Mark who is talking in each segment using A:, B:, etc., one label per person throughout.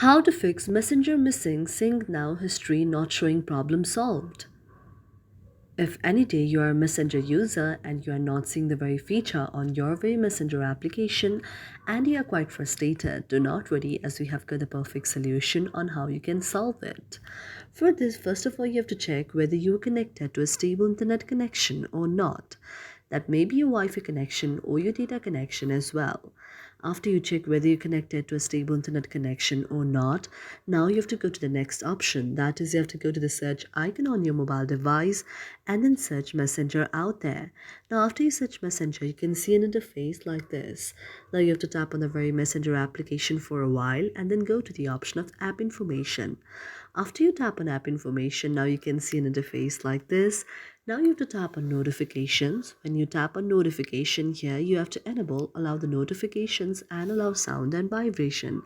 A: How to fix Messenger missing sync now history not showing problem solved. If any day you are a Messenger user and you are not seeing the very feature on your very Messenger application and you are quite frustrated, do not worry as we have got the perfect solution on how you can solve it. For this, first of all, you have to check whether you are connected to a stable internet connection or not. That may be your Wi-Fi connection or your data connection as well. After you check whether you're connected to a stable internet connection or not, now you have to go to the next option. That is, you have to go to the search icon on your mobile device and then search Messenger out there. Now, after you search Messenger, you can see an interface like this. Now, you have to tap on the very Messenger application for a while and then go to the option of app information. After you tap on app information, now you can see an interface like this. Now you have to tap on notifications. When you tap on notification here, you have to allow the notifications and allow sound and vibration.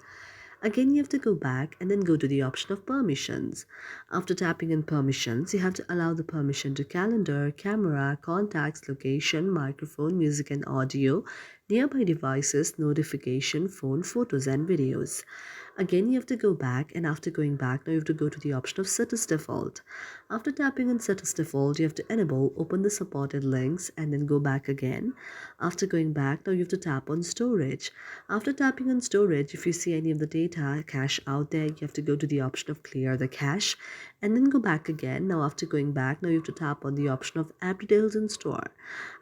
A: Again, you have to go back and then go to the option of permissions. After tapping on permissions, you have to allow the permission to calendar, camera, contacts, location, microphone, music and audio, nearby devices, notification, phone, photos and videos. Again, you have to go back, and after going back, now you have to go to the option of set as default. After tapping on set as default, you have to open the supported links and then go back again. After going back, now you have to tap on storage. After tapping on storage, if you see any of the data cache out there, you have to go to the option of clear the cache and then go back again. Now after going back, now you have to tap on the option of app details in store.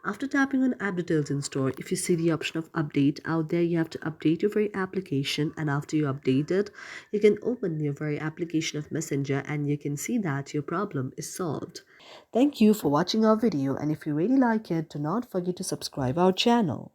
A: After tapping on app details in store, if you see the option of update out there, you have to update your very application, and after you update it, you can open your very application of Messenger and you can see that your problem is solved. Thank you for watching our video, and if you really like it, do not forget to subscribe our channel.